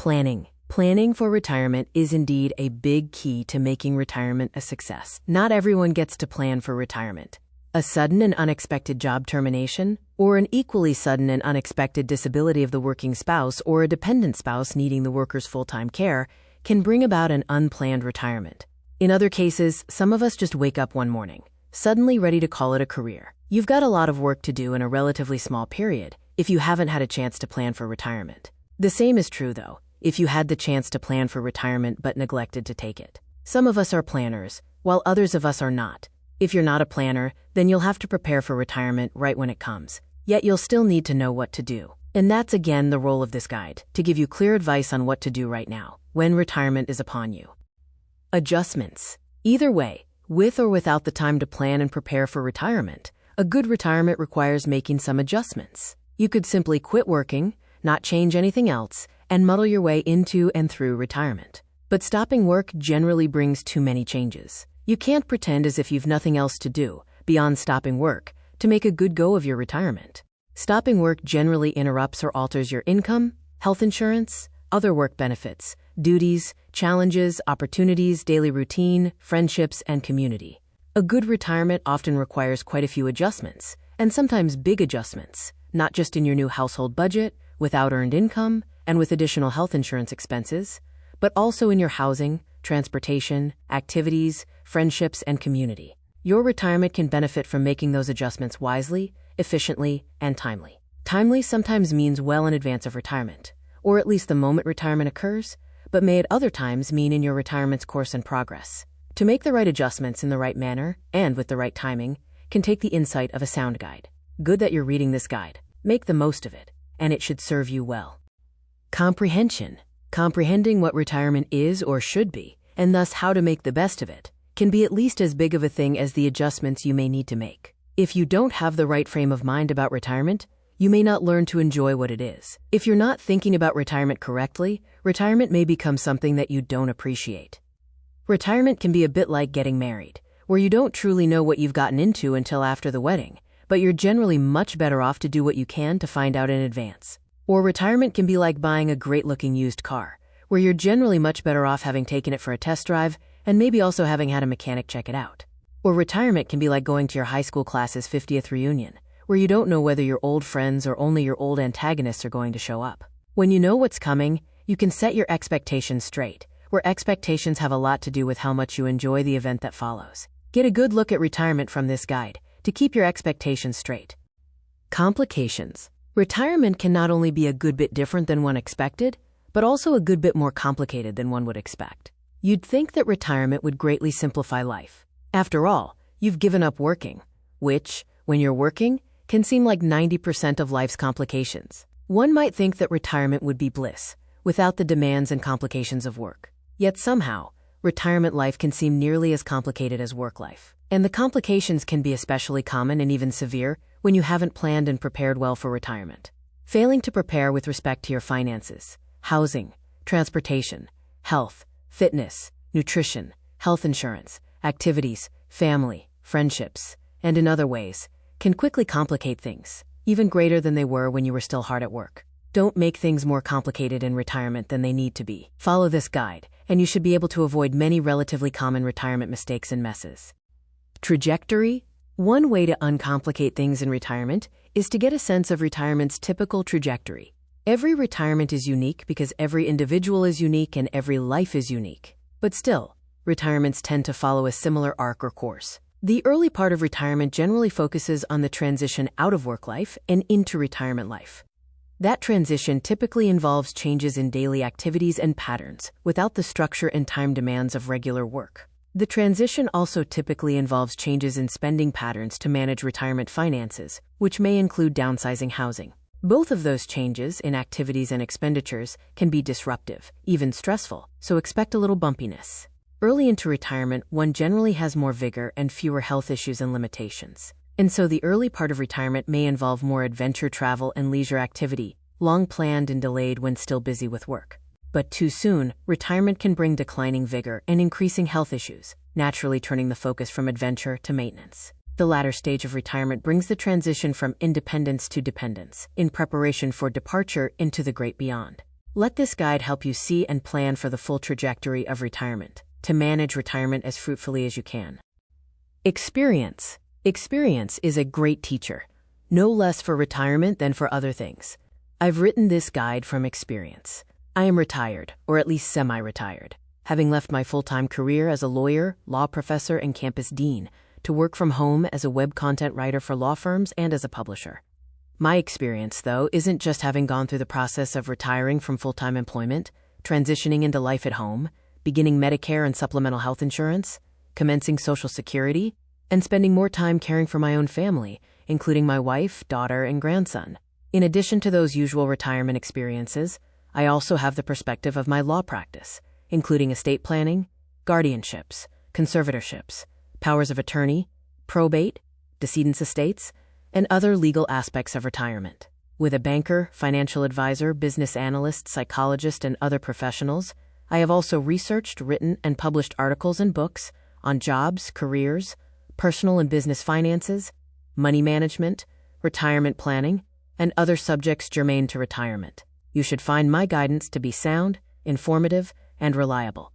Planning. Planning for retirement is indeed a big key to making retirement a success. Not everyone gets to plan for retirement. A sudden and unexpected job termination, or an equally sudden and unexpected disability of the working spouse or a dependent spouse needing the worker's full-time care, can bring about an unplanned retirement. In other cases, some of us just wake up one morning, suddenly ready to call it a career. You've got a lot of work to do in a relatively small period if you haven't had a chance to plan for retirement. The same is true, though, if you had the chance to plan for retirement but neglected to take it. Some of us are planners, while others of us are not. If you're not a planner, then you'll have to prepare for retirement right when it comes. Yet you'll still need to know what to do. And that's again the role of this guide, to give you clear advice on what to do right now, when retirement is upon you. Adjustments. Either way, with or without the time to plan and prepare for retirement, a good retirement requires making some adjustments. You could simply quit working, not change anything else, and muddle your way into and through retirement. But stopping work generally brings too many changes. You can't pretend as if you've nothing else to do, beyond stopping work, to make a good go of your retirement. Stopping work generally interrupts or alters your income, health insurance, other work benefits, duties, challenges, opportunities, daily routine, friendships, and community. A good retirement often requires quite a few adjustments, and sometimes big adjustments, not just in your new household budget, without earned income, and with additional health insurance expenses, but also in your housing, transportation, activities, friendships, and community. Your retirement can benefit from making those adjustments wisely, efficiently, and timely. Timely sometimes means well in advance of retirement, or at least the moment retirement occurs, but may at other times mean in your retirement's course and progress. To make the right adjustments in the right manner and with the right timing can take the insight of a sound guide. Good that you're reading this guide. Make the most of it, and it should serve you well. Comprehension. Comprehending what retirement is or should be, and thus how to make the best of it, can be at least as big of a thing as the adjustments you may need to make. If you don't have the right frame of mind about retirement, you may not learn to enjoy what it is. If you're not thinking about retirement correctly, retirement may become something that you don't appreciate. Retirement can be a bit like getting married, where you don't truly know what you've gotten into until after the wedding, but you're generally much better off to do what you can to find out in advance. Or retirement can be like buying a great-looking used car, where you're generally much better off having taken it for a test drive and maybe also having had a mechanic check it out. Or retirement can be like going to your high school class's 50th reunion, where you don't know whether your old friends or only your old antagonists are going to show up. When you know what's coming, you can set your expectations straight, where expectations have a lot to do with how much you enjoy the event that follows. Get a good look at retirement from this guide to keep your expectations straight. Complications. Retirement can not only be a good bit different than one expected, but also a good bit more complicated than one would expect. You'd think that retirement would greatly simplify life. After all, you've given up working, which, when you're working, can seem like 90% of life's complications. One might think that retirement would be bliss, without the demands and complications of work. Yet somehow, retirement life can seem nearly as complicated as work life. And the complications can be especially common and even severe when you haven't planned and prepared well for retirement. Failing to prepare with respect to your finances, housing, transportation, health, fitness, nutrition, health insurance, activities, family, friendships, and in other ways, can quickly complicate things, even greater than they were when you were still hard at work. Don't make things more complicated in retirement than they need to be. Follow this guide, and you should be able to avoid many relatively common retirement mistakes and messes. Trajectory. One way to uncomplicate things in retirement is to get a sense of retirement's typical trajectory. Every retirement is unique because every individual is unique and every life is unique. But still, retirements tend to follow a similar arc or course. The early part of retirement generally focuses on the transition out of work life and into retirement life. That transition typically involves changes in daily activities and patterns without the structure and time demands of regular work. The transition also typically involves changes in spending patterns to manage retirement finances, which may include downsizing housing. Both of those changes in activities and expenditures can be disruptive, even stressful, so expect a little bumpiness. Early into retirement, one generally has more vigor and fewer health issues and limitations. And so the early part of retirement may involve more adventure travel and leisure activity, long planned and delayed when still busy with work. But too soon, retirement can bring declining vigor and increasing health issues, naturally turning the focus from adventure to maintenance. The latter stage of retirement brings the transition from independence to dependence, in preparation for departure into the great beyond. Let this guide help you see and plan for the full trajectory of retirement, to manage retirement as fruitfully as you can. Experience. Experience is a great teacher, no less for retirement than for other things. I've written this guide from experience. I am retired, or at least semi-retired, having left my full-time career as a lawyer, law professor, and campus dean to work from home as a web content writer for law firms and as a publisher. My experience, though, isn't just having gone through the process of retiring from full-time employment, transitioning into life at home, beginning Medicare and supplemental health insurance, commencing Social Security, and spending more time caring for my own family, including my wife, daughter, and grandson. In addition to those usual retirement experiences, I also have the perspective of my law practice, including estate planning, guardianships, conservatorships, powers of attorney, probate, decedents' estates, and other legal aspects of retirement. With a banker, financial advisor, business analyst, psychologist, and other professionals, I have also researched, written, and published articles and books on jobs, careers, personal and business finances, money management, retirement planning, and other subjects germane to retirement. You should find my guidance to be sound, informative, and reliable.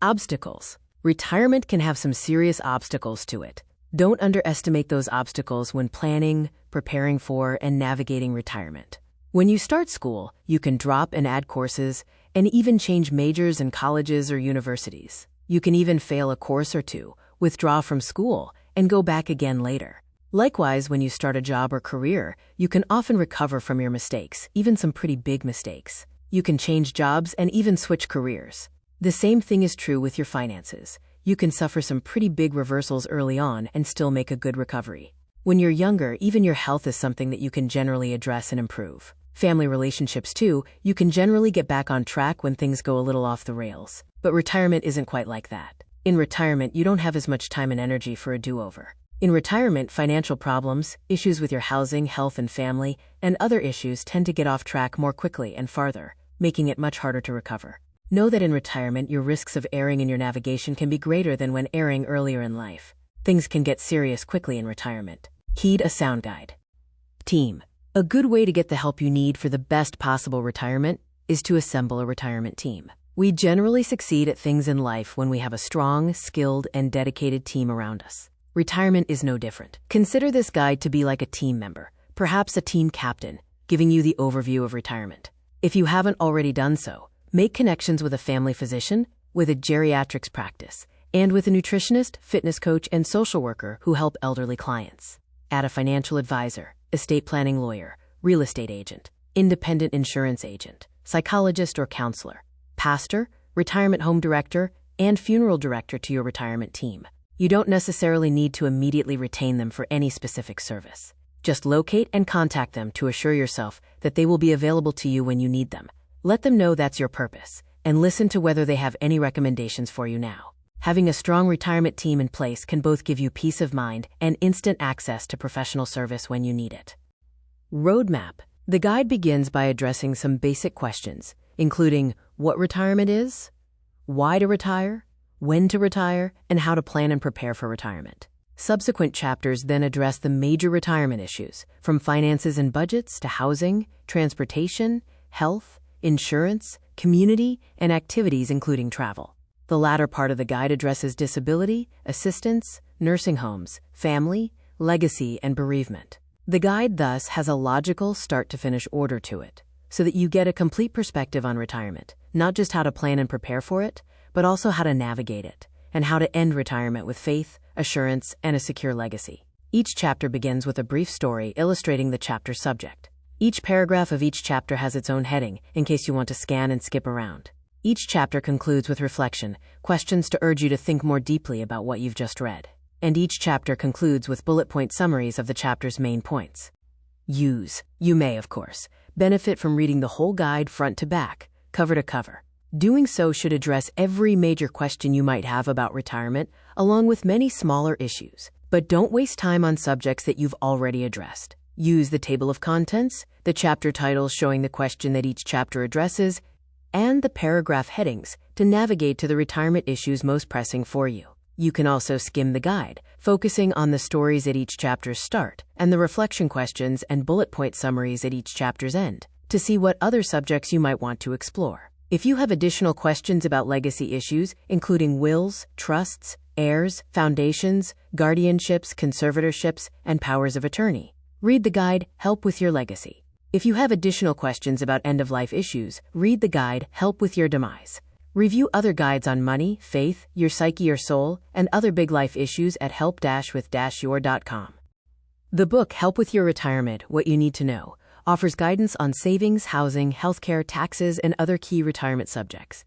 Obstacles. Retirement can have some serious obstacles to it. Don't underestimate those obstacles when planning, preparing for, and navigating retirement. When you start school, you can drop and add courses, and even change majors in colleges or universities. You can even fail a course or two, withdraw from school, and go back again later. Likewise, when you start a job or career, you can often recover from your mistakes, even some pretty big mistakes. You can change jobs and even switch careers. The same thing is true with your finances. You can suffer some pretty big reversals early on and still make a good recovery. When you're younger, even your health is something that you can generally address and improve. Family relationships too, you can generally get back on track when things go a little off the rails. But retirement isn't quite like that. In retirement, you don't have as much time and energy for a do-over. In retirement, financial problems, issues with your housing, health, and family, and other issues tend to get off track more quickly and farther, making it much harder to recover. Know that in retirement, your risks of erring in your navigation can be greater than when erring earlier in life. Things can get serious quickly in retirement. Heed a sound guide. Team. A good way to get the help you need for the best possible retirement is to assemble a retirement team. We generally succeed at things in life when we have a strong, skilled, and dedicated team around us. Retirement is no different. Consider this guide to be like a team member, perhaps a team captain, giving you the overview of retirement. If you haven't already done so, make connections with a family physician, with a geriatrics practice, and with a nutritionist, fitness coach, and social worker who help elderly clients. Add a financial advisor, estate planning lawyer, real estate agent, independent insurance agent, psychologist or counselor, pastor, retirement home director, and funeral director to your retirement team. You don't necessarily need to immediately retain them for any specific service. Just locate and contact them to assure yourself that they will be available to you when you need them. Let them know that's your purpose, and listen to whether they have any recommendations for you now. Having a strong retirement team in place can both give you peace of mind and instant access to professional service when you need it. Roadmap. The guide begins by addressing some basic questions, including what retirement is, why to retire, when to retire, and how to plan and prepare for retirement. Subsequent chapters then address the major retirement issues, from finances and budgets to housing, transportation, health, insurance, community, and activities including travel. The latter part of the guide addresses disability, assistance, nursing homes, family, legacy, and bereavement. The guide thus has a logical start-to-finish order to it, so that you get a complete perspective on retirement, not just how to plan and prepare for it, but also how to navigate it, and how to end retirement with faith, assurance, and a secure legacy. Each chapter begins with a brief story illustrating the chapter's subject. Each paragraph of each chapter has its own heading, in case you want to scan and skip around. Each chapter concludes with reflection, questions to urge you to think more deeply about what you've just read. And each chapter concludes with bullet point summaries of the chapter's main points. You may, of course, benefit from reading the whole guide front to back, cover to cover. Doing so should address every major question you might have about retirement, along with many smaller issues. But don't waste time on subjects that you've already addressed. Use the table of contents, the chapter titles showing the question that each chapter addresses, and the paragraph headings to navigate to the retirement issues most pressing for you. You can also skim the guide, focusing on the stories at each chapter's start and the reflection questions and bullet point summaries at each chapter's end, to see what other subjects you might want to explore. If you have additional questions about legacy issues, including wills, trusts, heirs, foundations, guardianships, conservatorships, and powers of attorney, read the guide, Help with Your Legacy. If you have additional questions about end-of-life issues, read the guide, Help with Your Demise. Review other guides on money, faith, your psyche or soul, and other big life issues at help-with-your.com. The book Help with Your Retirement, What You Need to Know, offers guidance on savings, housing, healthcare, taxes, and other key retirement subjects.